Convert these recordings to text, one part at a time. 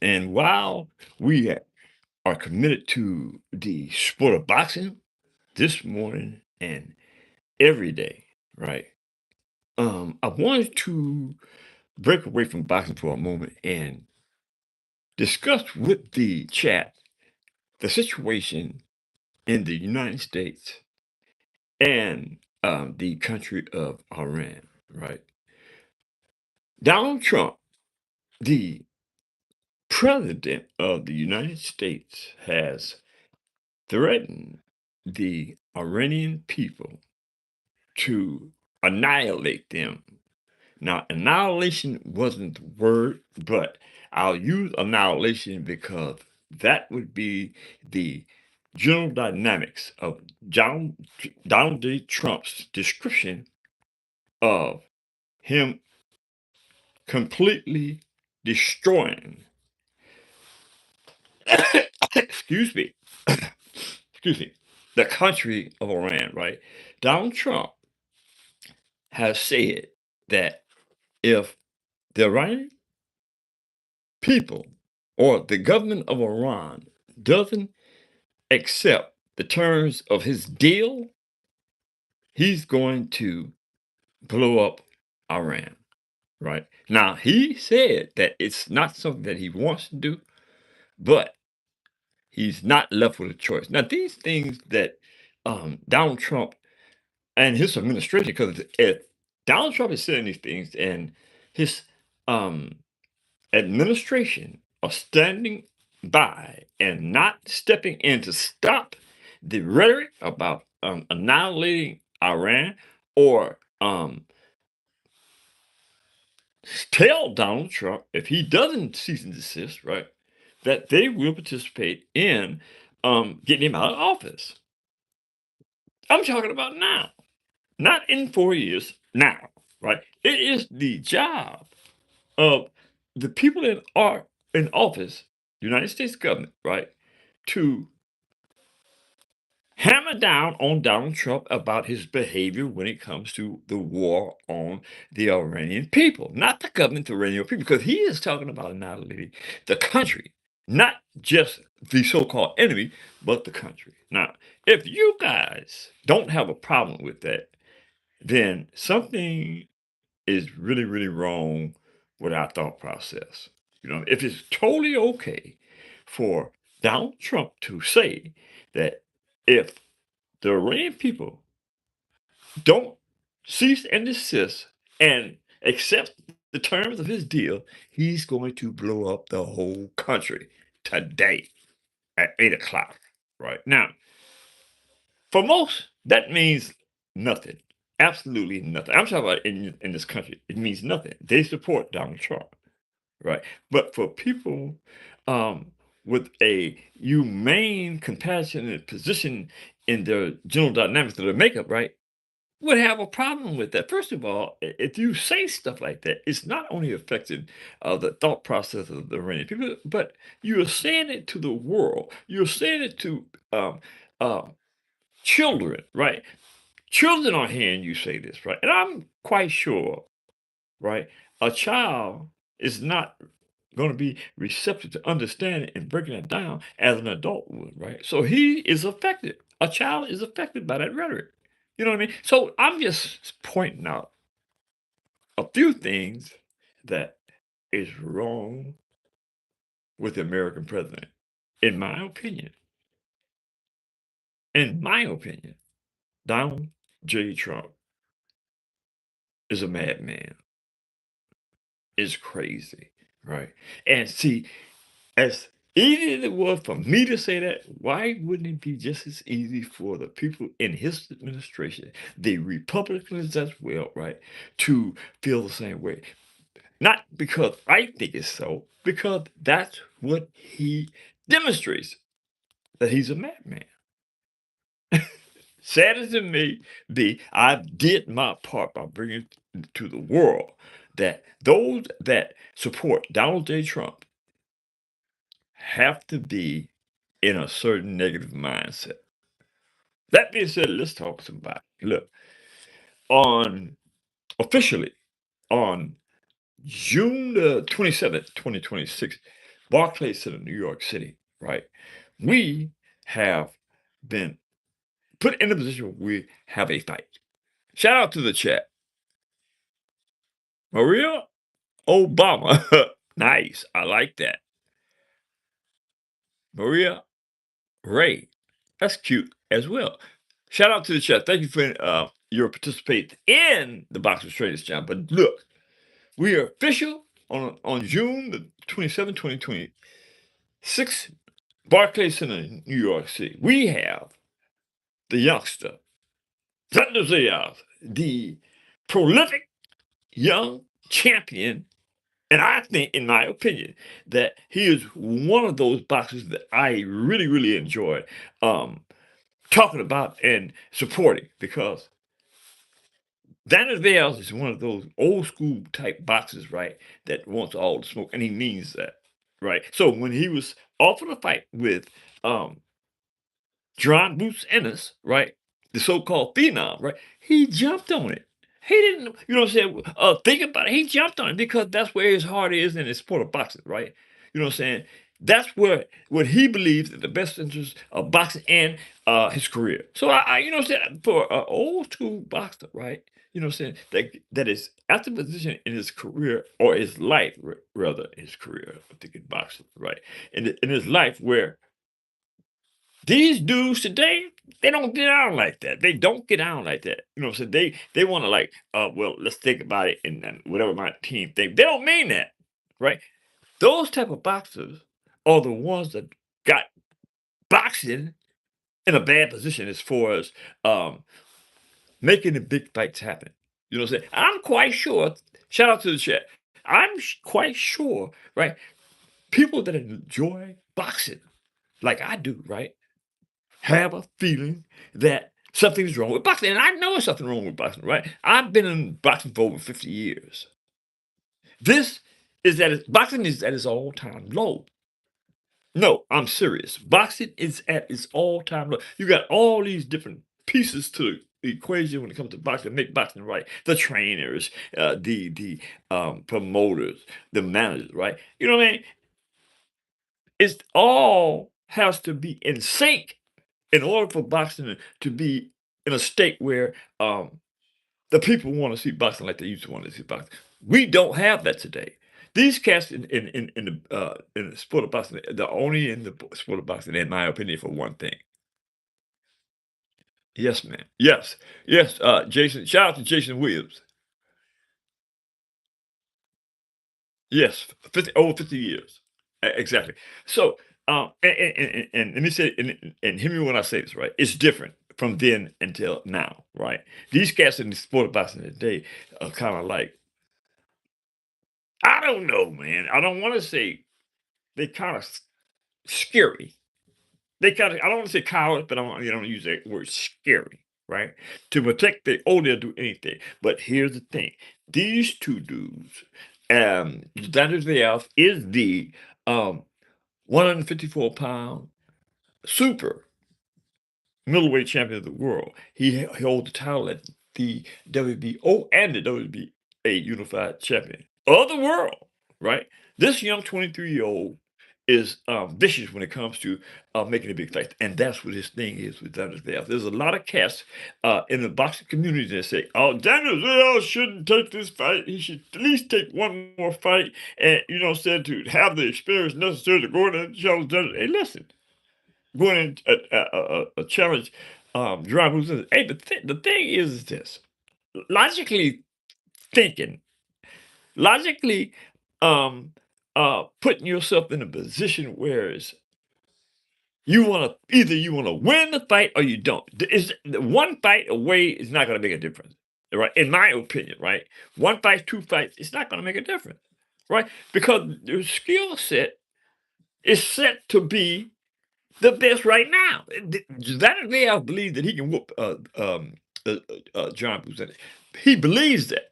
And while we are committed to the sport of boxing this morning and every day, right? I wanted to break away from boxing for a moment and discuss with the chat the situation in the United States and the country of Iran, right? Donald Trump, the president of the United States, has threatened the Iranian people to annihilate them. Now, annihilation wasn't the word, but I'll use annihilation because that would be the general dynamics of Donald J. Trump's description of him completely destroying, excuse me, excuse me, the country of Iran, right? Donald Trump has said that if the Iranian people or the government of Iran doesn't accept the terms of his deal, he's going to blow up Iran, right? Now, he said that it's not something that he wants to do, but he's not left with a choice. Now, these things that Donald Trump and his administration, because if Donald Trump is saying these things and his um, administration are standing by and not stepping in to stop the rhetoric about annihilating Iran or tell Donald Trump if he doesn't cease and desist, right, that they will participate in getting him out of office. I'm talking about now, not in 4 years, now, right? It is the job of the people that are in office, United States government, right, to hammer down on Donald Trump about his behavior when it comes to the war on the Iranian people, not the government, the Iranian people, because he is talking about annihilating the country, not just the so-called enemy, but the country. Now, if you guys don't have a problem with that, then something is really, really wrong with our thought process. You know, if it's totally okay for Donald Trump to say that if the Iranian people don't cease and desist and accept the terms of his deal, he's going to blow up the whole country today at 8 o'clock. Right now, for most, that means nothing. Absolutely nothing. I'm talking about in this country, it means nothing. They support Donald Trump, right? But for people um, with a humane, compassionate position in their general dynamics of their makeup, right, would have a problem with that. First of all, if you say stuff like that, it's not only affecting the thought process of the Iranian people, but you're saying it to the world. You're saying it to uh, children, right? Children are hearing you say this, right? And I'm quite sure, right? A child is not going to be receptive to understanding and breaking it down as an adult would, right? So he is affected. A child is affected by that rhetoric. You know what I mean? So I'm just pointing out a few things that is wrong with the American president, in my opinion. In my opinion, Donald J. Trump is a madman. Is crazy, right? And see, as easy as it was for me to say that, why wouldn't it be just as easy for the people in his administration, the Republicans as well, right, to feel the same way? Not because I think it's so, because that's what he demonstrates, that he's a madman. Sad as it may be, I did my part by bringing to the world that those that support Donald J. Trump have to be in a certain negative mindset. That being said, let's talk about it. Look, on officially on June the 27th, 2026, Barclays Center, New York City, right? We have been put in a position where we have a fight. Shout out to the chat. Maria Obama. Nice. I like that. Maria Ray. That's cute as well. Shout out to the chat. Thank you for your participation in the Boxers Traders channel. But look, we are official on June the 27th, 2026, Barclays Center, New York City. We have the youngster, Xander Zayas, the prolific young champion. And I think, in my opinion, that he is one of those boxers that I really, really enjoy talking about and supporting, because Xander Zayas is one of those old school type boxers, right? That wants all the smoke, and he means that, right? So when he was offered a fight with um, Jaron Ennis, right? The so-called phenom, right? He jumped on it. He didn't, you know what I'm saying? Think about it. He jumped on it because that's where his heart is in the sport of boxing, right? You know what I'm saying? That's where what he believes is the best interest of boxing and his career. So you know what I'm saying? For an old school boxer, right? You know what I'm saying? That is at the position in his career or his life, rather his career. I think in boxing, right? In his life where these dudes today, they don't get out like that. They don't get out like that. You know what I'm saying? They want to like, well, let's think about it and whatever my team think. They don't mean that, right? Those type of boxers are the ones that got boxing in a bad position as far as making the big fights happen. You know what I'm saying? I'm quite sure. Shout out to the chat. I'm quite sure, right? People that enjoy boxing like I do, right? Have a feeling that something's wrong with boxing. And I know there's something wrong with boxing, right? I've been in boxing for over 50 years. This is boxing is at its all-time low. No, I'm serious. Boxing is at its all-time low. You got all these different pieces to the equation when it comes to boxing, make boxing right. The trainers, the promoters, the managers, right? You know what I mean? It's all has to be in sync in order for boxing to be in a state where the people want to see boxing like they used to want to see boxing. We don't have that today. These cats in the sport of boxing, they're only in the sport of boxing, in my opinion, for one thing. Yes, man. Yes, yes. Jason, shout out to Jason Williams. Yes, 50, over 50 years. Exactly. So, and let me say, and hear me when I say this, right? It's different from then until now, right? These cats in the sport of boxing today are kind of like, I don't know, man. I don't want to say they kind of scary. They kind of, I don't want to say coward, but I don't use that word scary, right? To protect the, oh, they'll do anything. But here's the thing: these two dudes, Xander Zayas is the 154-pound super middleweight champion of the world. He holds the title at the WBO and the WBA unified champion of the world, right? This young 23-year-old is vicious when it comes to making a big fight. And that's what his thing is with Daniel Zayas. There's a lot of cats in the boxing community that say, oh, Daniel Zayas shouldn't take this fight. He should at least take one more fight and, you know, said to have the experience necessary to go in and challenge Daniel. Hey, listen, going in a challenge, Jerome who says, hey, the thing is this. Logically thinking, logically putting yourself in a position where it's, you want to either you want to win the fight or you don't. Is one fight away is not going to make a difference, right? In my opinion, right? One fight, two fights, it's not going to make a difference, right? Because your skill set is set to be the best right now. That is way I believe that he can whoop John Buzette. He believes that.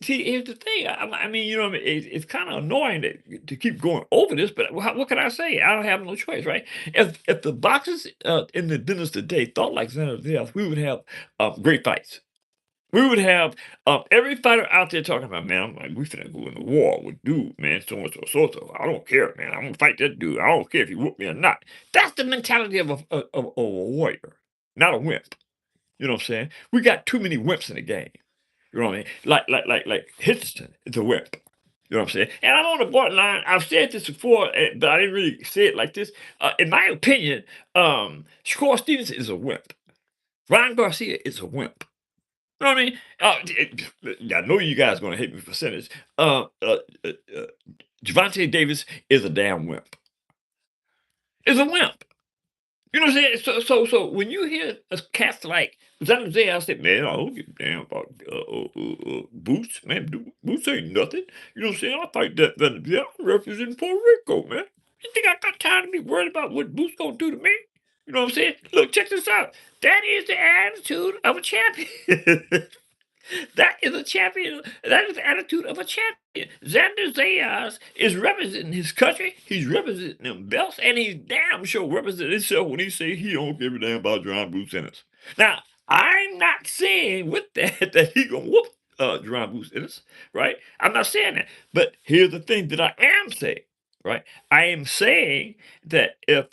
See, here's the thing. I mean, you know, what I mean, it's kind of annoying to keep going over this, but what can I say? I don't have no choice, right? If the boxers in the business today thought like Xander Zayas, we would have great fights. We would have every fighter out there talking about, man, I'm like, we finna go into war with dude, man, so and so, so so. I don't care, man. I'm gonna fight that dude. I don't care if he whoop me or not. That's the mentality of a warrior, not a wimp. You know what I'm saying? We got too many wimps in the game. You know what I mean? Like Hitchison is a wimp. You know what I'm saying? And I'm on the borderline. I've said this before, but I didn't really say it like this. In my opinion, Shakur Stevenson is a wimp. Ryan Garcia is a wimp. You know what I mean? I know you guys gonna hate me for saying this. Javante Davis is a damn wimp. Is a wimp. You know what I'm saying? So when you hear a cats like Xander Zayas say, "Man, I don't give a damn about Boots, man. Boots ain't nothing." You know what I'm saying? I fight that. Yeah, I'm representing Puerto Rico, man. You think I got time to be worried about what Boots gonna do to me? You know what I'm saying? Look, check this out. That is the attitude of a champion. That is a champion. That is the attitude of a champion. Xander Zayas is representing his country. He's representing them belts, and he's damn sure representing himself when he say he don't give a damn about John Bruce Ennis. Now, I'm not saying with that that he gonna whoop John Bruce Ennis, right? I'm not saying that. But here's the thing that I am saying, right? I am saying that if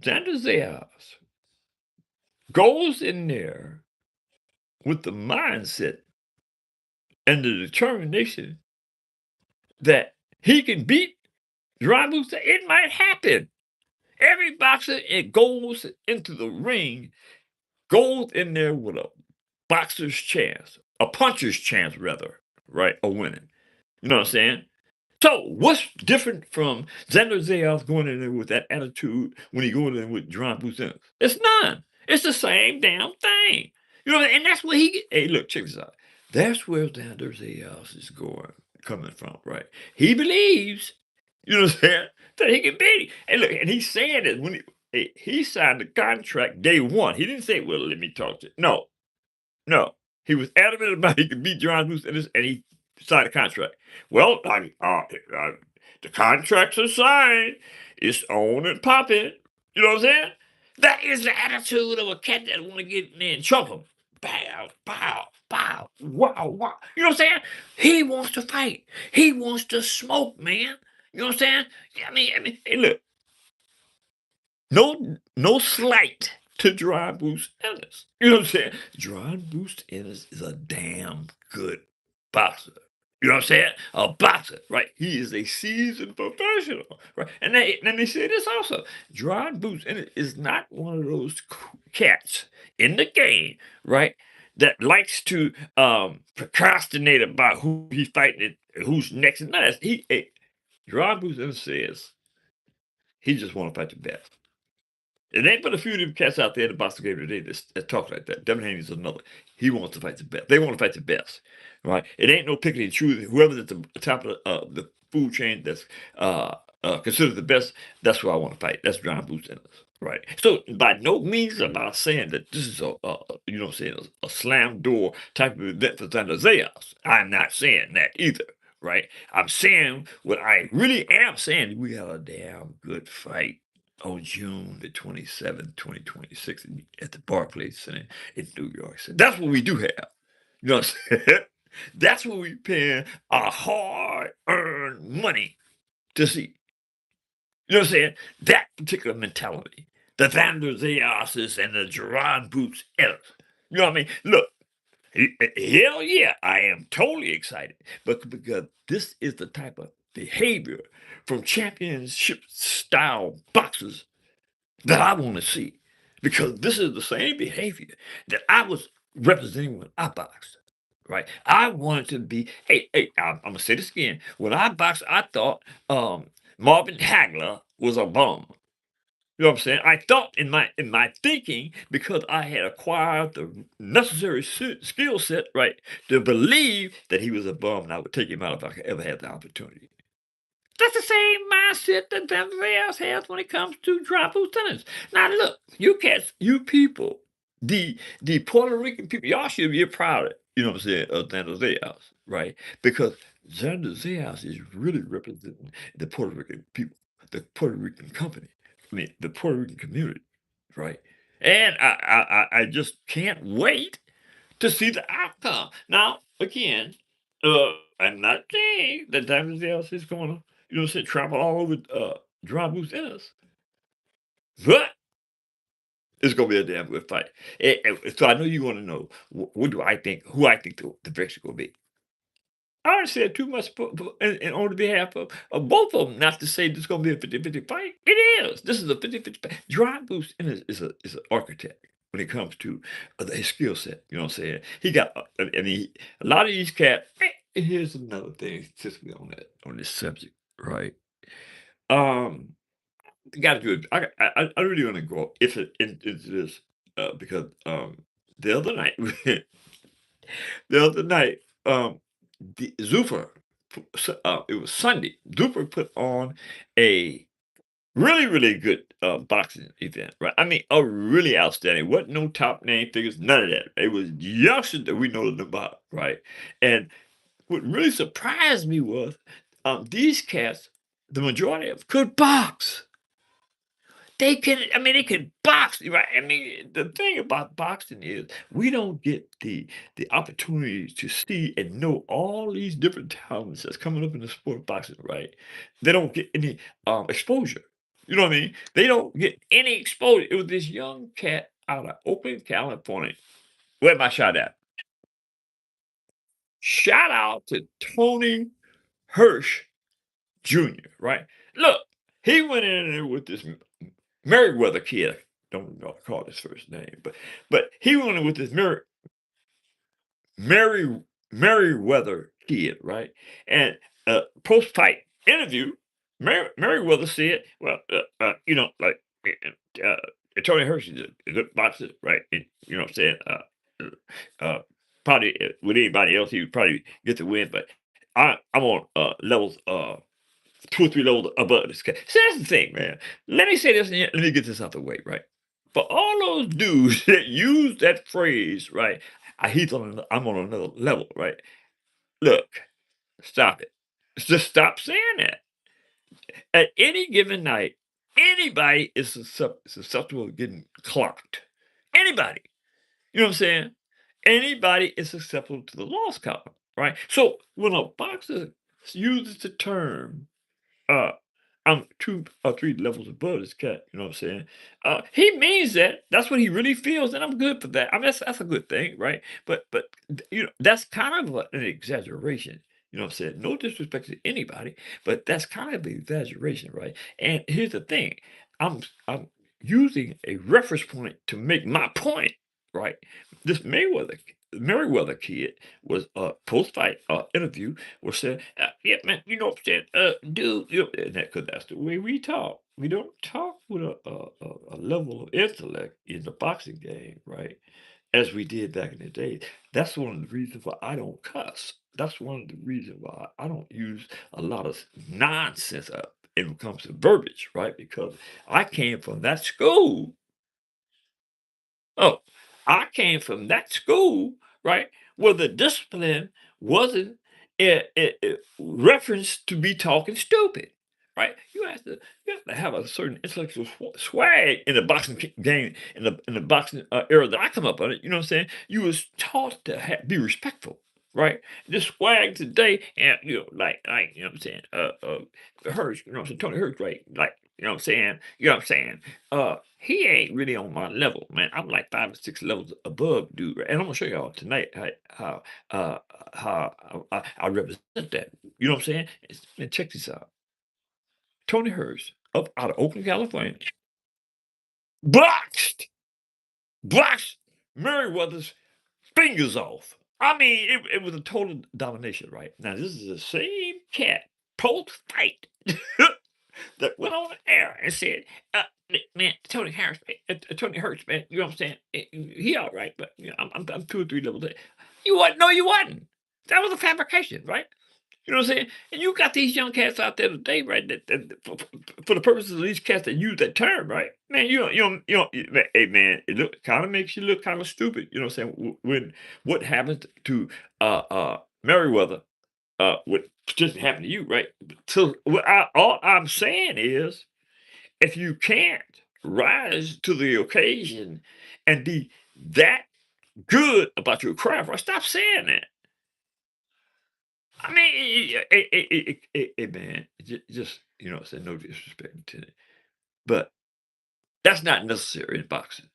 Xander Zayas goes in there with the mindset and the determination that he can beat Ron Booster, it might happen. Every boxer it goes into the ring goes in there with a boxer's chance, a puncher's chance rather, right, of winning. You know what I'm saying? So what's different from Xander Zayas going in there with that attitude when he going in with John Buchanan? It's none. It's the same damn thing. You know, and that's where he get. Hey, look, check this out. That's where Xander Zayas is coming from, right? He believes, you know what I'm saying, that he can beat him. And look, and he's saying it when he signed the contract day one. He didn't say, "Well, let me talk to." No, no, he was adamant about he could beat John Bruce Ennis, and he signed a contract. Well, the contracts are signed. It's on and popping. You know what I'm saying? That is the attitude of a cat that want to get in there and chump him. Bow, bow, bow, wow, wow. You know what I'm saying? He wants to fight. He wants to smoke, man. You know what I'm saying? Hey, look, no slight to Dry Boost Ennis. You know what I'm saying? Dry Boost Ennis is a damn good boxer. You know what I'm saying? A boxer, right? He is a seasoned professional, right? And they say this also. Dry Boost Ennis is not one of those cats in the game, right? That likes to procrastinate about who he's fighting and who's next. And that. Dry Boost Ennis says he just want to fight the best. It ain't but a few of them cats out there in the boxing game today that talk like that. Devin Haney's another. He wants to fight the best. They want to fight the best, right? It ain't no picking and choosing. Whoever's at the top of the food chain that's considered the best, that's who I want to fight. That's John Boots in us, right? So by no means am I saying that this is you know, saying a slam door type of event for Xander Zayas. I'm not saying that either, right? I'm saying what I really am saying. We have a damn good fight on June the 27th, 2026 at the Barclays Center in New York City. That's what we do have. You know what I'm saying? That's what we paying our hard-earned money to see. You know what I'm saying? That particular mentality. The Vander Zayases and the Jerron Boots Ellis. You know what I mean? Look, hell yeah, I am totally excited. But because this is the type of behavior from championship style boxers that I want to see, because this is the same behavior that I was representing when I boxed. Right? I wanted to be. Hey, I'm gonna say this again. When I boxed, I thought Marvin Hagler was a bum. You know what I'm saying? I thought in my thinking, because I had acquired the necessary skill set, right, to believe that he was a bum, and I would take him out if I could ever have the opportunity. That's the same mindset that everybody else has when it comes to dropout centers. Now, look, you cats, you people, the Puerto Rican people, y'all should be proud of, you know what I'm saying, of Xander Zayas, right? Because Xander Zayas is really representing the Puerto Rican people, the Puerto Rican company, I mean, the Puerto Rican community, right? And I just can't wait. to see the outcome. Now, again, I'm not saying that Diamond Zayas is gonna, say, travel all over Dry Boots Ennis, but it's gonna be a damn good fight. So I know you want to know what do I think, who I think the victor gonna be. I already said too much on the behalf of both of them, not to say this is going to be a 50-50 fight. It is. This is a 50-50 fight. Dry Boost is an architect when it comes to his skill set. You know what I'm saying? He got, I mean, a lot of these cats. Here's another thing, since we on this subject, right? Um, got to do it. I really want to go if it into this because the other night the other night, Zufa, it was Sunday. Zufa put on a really, really good boxing event, right? I mean, a really outstanding. Wasn't no top name figures, none of that. It was youngsters that we know nothing about, right? And what really surprised me was these cats, the majority of them, could box. They can, I mean, they can box, right? I mean, the thing about boxing is we don't get the opportunity to see and know all these different talents that's coming up in the sport of boxing, right? They don't get any exposure. You know what I mean? They don't get any exposure. It was this young cat out of Oakland, California. Where my shot at? Shout out to Tony Hirsch Jr., right? Look, he went in there with this Merriweather kid. I don't know how to call his first name, but he went in with this Mary Merriweather kid, right? And post fight interview, Merriweather said, "Well, like Tony Hershey is a good boxer, right? And, you know what I'm saying? Uh, probably with anybody else, he would probably get the win, but I'm on levels 2 or 3 levels above this guy." So that's the thing, man. Let me say this and let me get this out the way, right? For all those dudes that use that phrase, right? I'm on another level, right? Look, stop it. Just stop saying that. At any given night, anybody is susceptible to getting clocked. Anybody. You know what I'm saying? Anybody is susceptible to the loss column, right? So when a boxer uses the term uh, I'm 2 or 3 levels above this cat, you know what I'm saying? He means that. That's what he really feels, and I'm good for that. I mean, that's a good thing, right? But that's kind of an exaggeration. You know what I'm saying? No disrespect to anybody, but that's kind of an exaggeration, right? And here's the thing: I'm using a reference point to make my point, right? This Merriweather kid was a post-fight interview was saying, "Yeah, man, you know what I'm saying, dude, and that because that's the way we talk. We don't talk with a level of intellect in the boxing game, right? As we did back in the day. That's one of the reasons why I don't cuss. That's one of the reasons why I don't use a lot of nonsense when it comes to verbiage, right? Because I came from that school. Oh, I came from that school, right, where the discipline wasn't referenced to be talking stupid, right? You have to have a certain intellectual swag in the boxing game in the boxing era that I come up on it. You know what I'm saying? You was taught to be respectful. Right, this swag today, and you know what I'm saying. Hurts, you know what I'm saying. Tony Hurts, right? Like you know what I'm saying. You know what I'm saying. He ain't really on my level, man. I'm like 5 or 6 levels above dude, right? And I'm gonna show y'all tonight how I represent that. You know what I'm saying? And check this out. Tony Hurst up out of Oakland, California, boxed, boxed Merriweather's fingers off. I mean, it was a total domination, right? Now this is the same cat post fight that went on the air and said, "Man, Tony Harris, Tony Hurts, man, you know what I'm saying? He all right, but I'm 2 or 3 levels there." You wasn't. No, you wasn't. That was a fabrication, right? You know what I'm saying? And you got these young cats out there today, right? That for the purposes of these cats that use that term, right? Man, hey man, it kind of makes you look kind of stupid. You know what I'm saying? When what happens to Merriweather would just happen to you, right? So all I'm saying is, if you can't rise to the occasion and be that good about your craft, right? Stop saying that. I mean, man, just say no disrespect to it, but that's not necessary in boxing.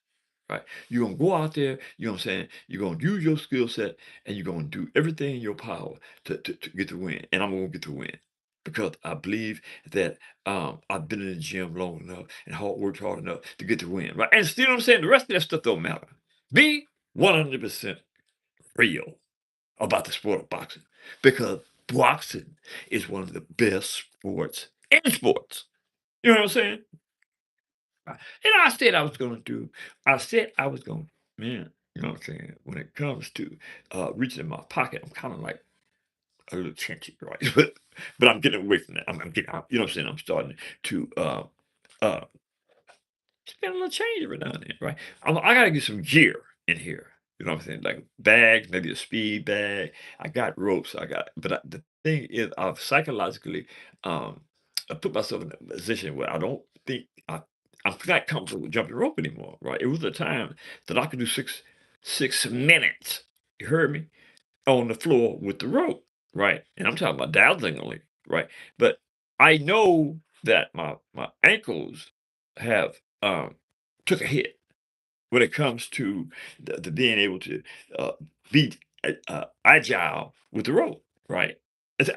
Right? You're gonna go out there, you know what I'm saying? You're gonna use your skill set and you're gonna do everything in your power to get the win. And I'm gonna get the win. Because I believe that I've been in the gym long enough and worked hard enough to get the win. Right. And still you know what I'm saying, the rest of that stuff don't matter. Be 100% real about the sport of boxing. Because boxing is one of the best sports in sports. You know what I'm saying? And I said I was gonna do I said I was gonna man, you know what I'm saying? When it comes to, reaching in my pocket, I'm kinda like a little chancy, right? But I'm getting away from that. I'm getting out you know what I'm saying? I'm starting to, uh spend a little change every now and then, right? I gotta get some gear in here. You know what I'm saying? Like bags, maybe a speed bag. I got ropes. The thing is, I've psychologically, I put myself in a position where I don't think I'm not comfortable with jumping rope anymore. Right? It was a time that I could do six minutes. You heard me on the floor with the rope, right? And I'm talking about dazzlingly, right? But I know that my ankles have took a hit when it comes to the being able to uh, be agile with the rope, right?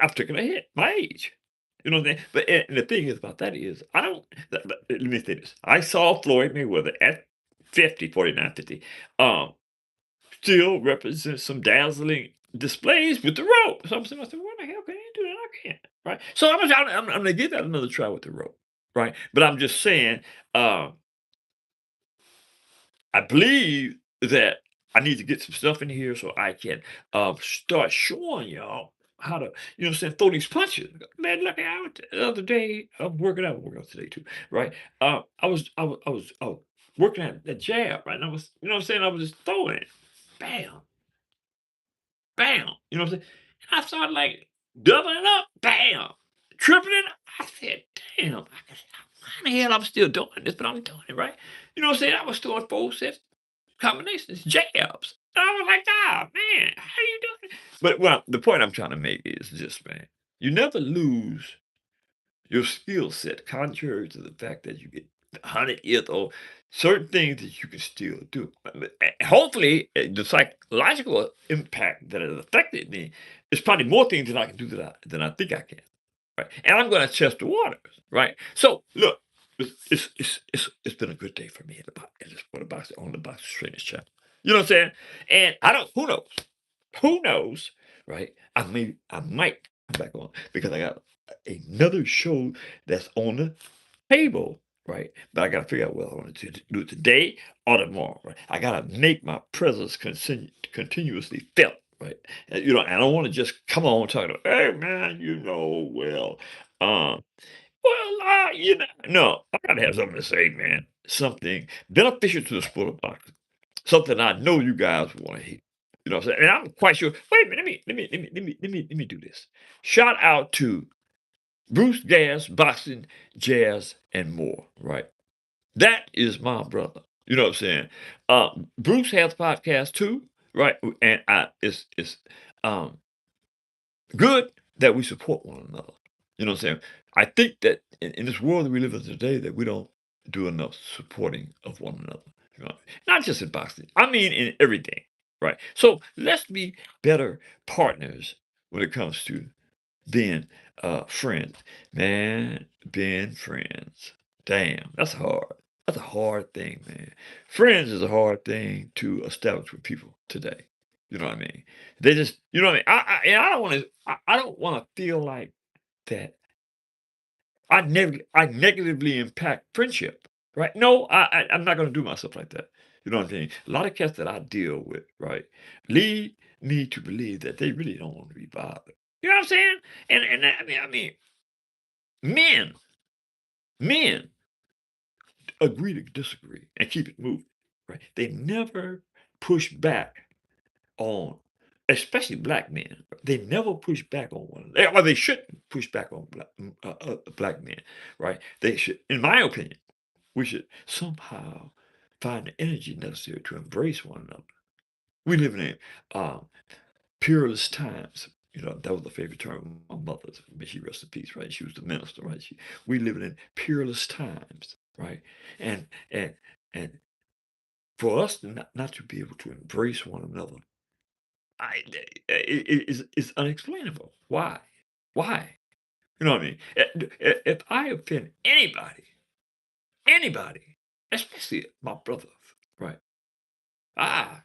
I've taken a hit, my age. You know what I'm saying? But and the thing is about that is, I don't, let me say this. I saw Floyd Mayweather at 50, 49, 50. Still represents some dazzling displays with the rope. So I'm saying, "What the hell can you do that? I can't." Right? So I'm gonna give that another try with the rope, right? But I'm just saying, uh, I believe that I need to get some stuff in here so I can start showing y'all how to, what I'm saying, throw these punches. Man, look out the other day, I'm working out today too, right? I was working at the jab, right? And I was, you know what I'm saying, I was just throwing it. Bam, bam. You know what I'm saying? And I started like doubling up, bam, tripling. I said, damn, how the hell I'm still doing this, but I'm doing it, right? You know what I'm saying? I was throwing 4 sets combinations, jabs. And I was like, "Ah, man, how you doing?" But well, the point I'm trying to make is this, man. You never lose your skill set, contrary to the fact that you get 100 years old. Certain things that you can still do. Hopefully, the psychological impact that it affected me is probably more things that I can do than I think I can. Right? And I'm going to test the waters. Right? So look, it's been a good day for me in the sport of boxing on the Boxing Trainers channel. You know what I'm saying? And I don't. Who knows? Who knows? Right? I might come back on because I got another show that's on the table, right? But I gotta figure out whether I want to do it today or tomorrow, right? I gotta make my presence continuously felt, right? And, I don't want to just come on talking about, hey man, um, no, I gotta have something to say, man. Something beneficial to the sport of boxing. Something I know you guys want to hear. You know what I'm saying? And I'm quite sure. Wait a minute, let me do this. Shout out to Bruce Gas, Boxing, Jazz, and more, right? That is my brother. You know what I'm saying? Bruce has a podcast too, right? And it's um good that we support one another. You know what I'm saying? I think that in this world that we live in today, that we don't do enough supporting of one another. You know, not just in boxing. I mean in everything. Right. So let's be better partners when it comes to being friends. Man, being friends. Damn, that's hard. That's a hard thing, man. Friends is a hard thing to establish with people today. You know what I mean? They just, you know what I mean? And I don't want to. I don't want to feel like that. I negatively impact friendship, right? No, I'm not going to do myself like that. You know what I'm saying? A lot of cats that I deal with, right, lead me to believe that they really don't want to be bothered. You know what I'm saying? And I mean, men, men agree to disagree and keep it moving, right? They never push back on, especially black men. They never push back on one another. Or they shouldn't push back on black men, right? They should, in my opinion, we should somehow find the energy necessary to embrace one another. We live in um, peerless times. That was the favorite term of my mother's. May she rest in peace, right? She was the minister, right? We living in peerless times, right? And and and for us not to be able to embrace one another, it's unexplainable. Why? Why? You know what I mean? If I offend anybody, especially my brothers, right? I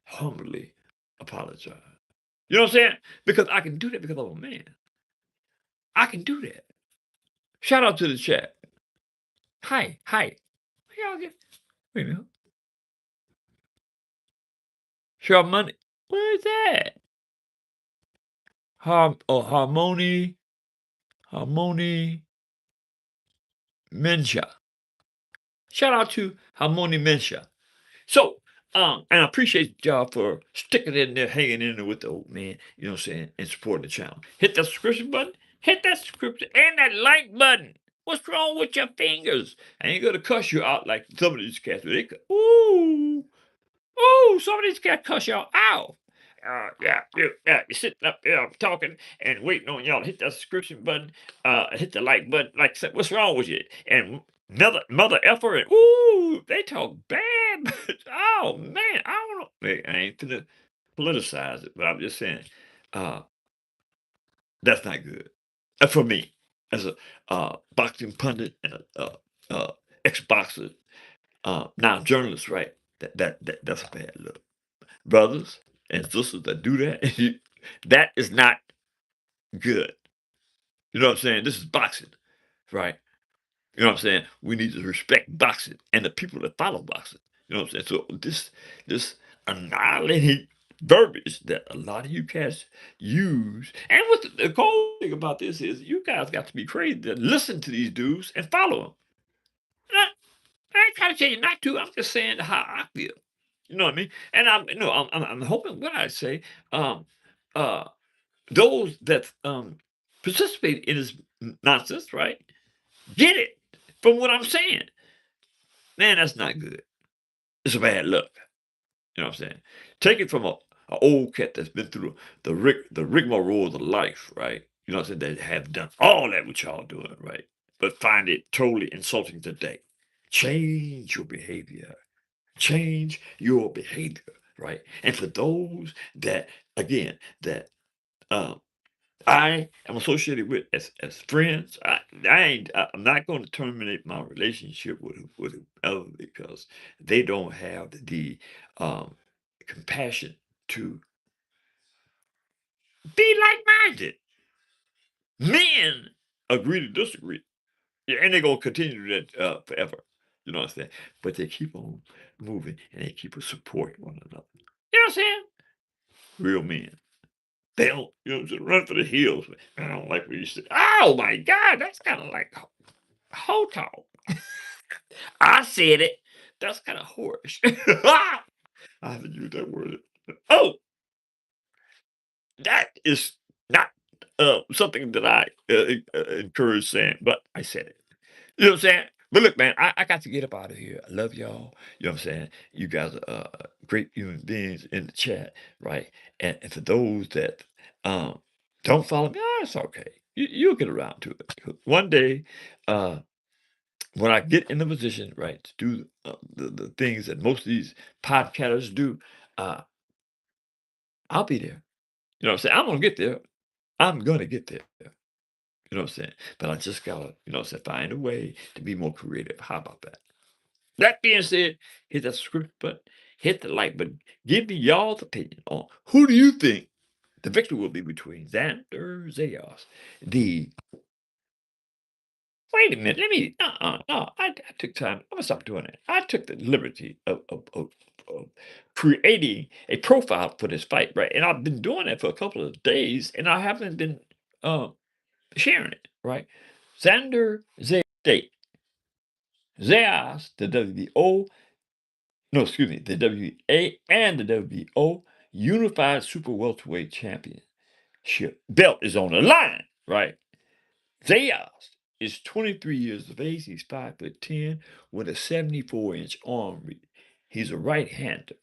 humbly apologize. You know what I'm saying? Because I can do that because I'm a man. I can do that. Shout out to the chat. Hi, hi. Where y'all get? Wait a minute. Share money. Where is that? Harmony Mensha. Shout out to Harmony Mensha. So, and I appreciate y'all for sticking in there, hanging in there with the old man, you know what I'm saying, and supporting the channel. Hit that subscription button, hit that subscription, and that like button. What's wrong with your fingers? I ain't gonna cuss you out like some of these cats. Ooh, ooh, some of these cats cuss y'all out. Yeah, you're sitting up there talking and waiting on y'all to hit that subscription button, hit the like button. Like, I said, what's wrong with you? And mother effer, and ooh, they talk bad. Oh man, I don't know. Hey, I ain't gonna politicize it, but I'm just saying, uh, that's not good. For me, as a boxing pundit and a ex-boxer, now journalist, right? That's a bad look. Brothers and sisters that do that, that is not good. You know what I'm saying? This is boxing, right? You know what I'm saying? We need to respect boxing and the people that follow boxing. You know what I'm saying? So this annihilating verbiage that a lot of you cats use, and what the cool thing about this is, you guys got to be crazy to listen to these dudes and follow them. I ain't trying to tell you not to. I'm just saying how I feel. You know what I mean? And I'm hoping what I say, um, uh, those that participate in this nonsense, right, get it from what I'm saying. Man, that's not good. It's a bad look. You know what I'm saying? Take it from a old cat that's been through the rigmarole of life, right? You know what I'm saying? That have done all that what y'all doing, right? But find it totally insulting today. Change your behavior. Change your behavior, right? And for those that, again, that um, I am associated with as friends, I'm not going to terminate my relationship with whoever because they don't have the um, compassion to be like-minded. Men agree to disagree, yeah, and they're gonna continue to do that forever. You know what I'm saying? But they keep on moving and they keep supporting one another. You know what I'm saying? Real men. They don't, just run for the hills. I don't like what you said. Oh my God, that's kind of like hoe talk. I said it. That's kind of whorish. I haven't used that word. Oh, that is not something that I encourage saying, but I said it. You know what I'm saying? But look, man, I got to get up out of here. I love y'all. You know what I'm saying? You guys are great human beings in the chat, right? And for those that um, don't follow me, it's okay. You'll get around to it. One day, uh, when I get in the position, right, to do the things that most of these podcasters do, uh, I'll be there. You know what I'm saying? I'm going to get there. I'm going to get there. You know what I'm saying? But I just got to, you know what I'm saying, find a way to be more creative. How about that? That being said, hit that subscribe button, hit the like button. Give me y'all's opinion on who do you think the victory will be between Xander Zayas. The Wait a minute, let me no, I took time. I'm gonna stop doing it. I took the liberty of creating a profile for this fight, right? And I've been doing it for a couple of days, and I haven't been sharing it, right? Xander Zayas, the WBO, no, excuse me, the WA and the WBO Unified Super Welterweight Championship belt is on the line, right? Zayas is 23 years of age. He's 5'10" with a 74-inch arm reach. He's a right-hander.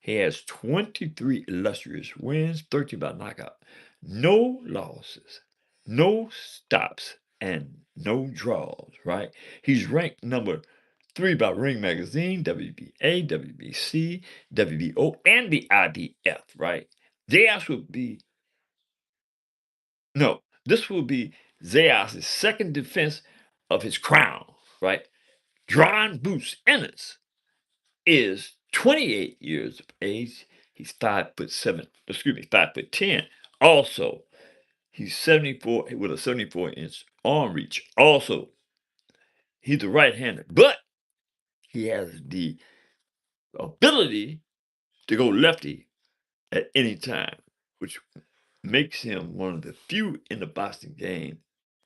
He has 23 illustrious wins, 13 by knockout, no losses, no stops, and no draws, right? He's ranked number 3 by Ring Magazine, WBA, WBC, WBO, and the IBF, right? Zayas would be, no, this will be Zayas' second defense of his crown, right? Jaron Boots Ennis is 28 years of age. He's 5'7", excuse me, 5'10". Also, he's 74 with a 74-inch arm reach. Also, he's a right-hander, but he has the ability to go lefty at any time, which makes him one of the few in the boxing game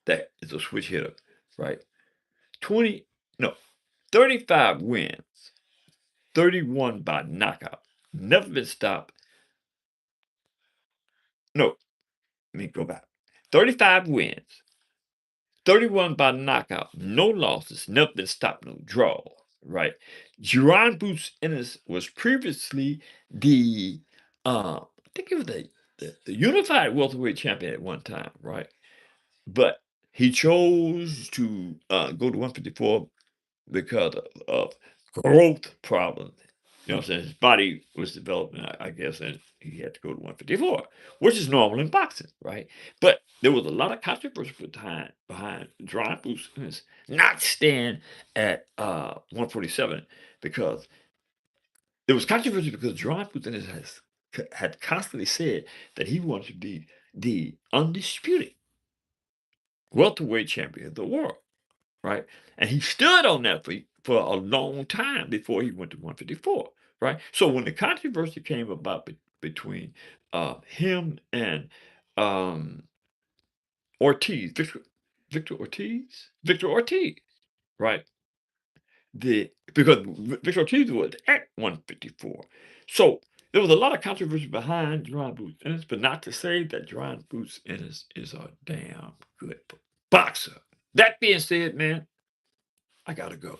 that is a switch hitter, right? 20, no, 35 wins, 31 by knockout, never been stopped. No, let me go back. 35 wins, 31 by knockout, no losses, never been stopped, no draw, right? Jaron Boots Ennis was previously the, I think it was the unified welterweight champion at one time, right? But he chose to go to 154 because of growth problems. You know what I'm saying? His body was developing, I guess, and he had to go to 154, which is normal in boxing, right? But there was a lot of controversy behind John Boots not staying at 147 because there was controversy because John Boots had constantly said that he wanted to be the undisputed welterweight champion of the world, right? And he stood on that for a long time before he went to 154, right? So when the controversy came about between him and um, Ortiz, Victor Ortiz, right? Because Victor Ortiz was at 154, so there was a lot of controversy behind John Boots Ennis, but not to say that John Boots Ennis is a damn good boxer. That being said, man, I gotta go.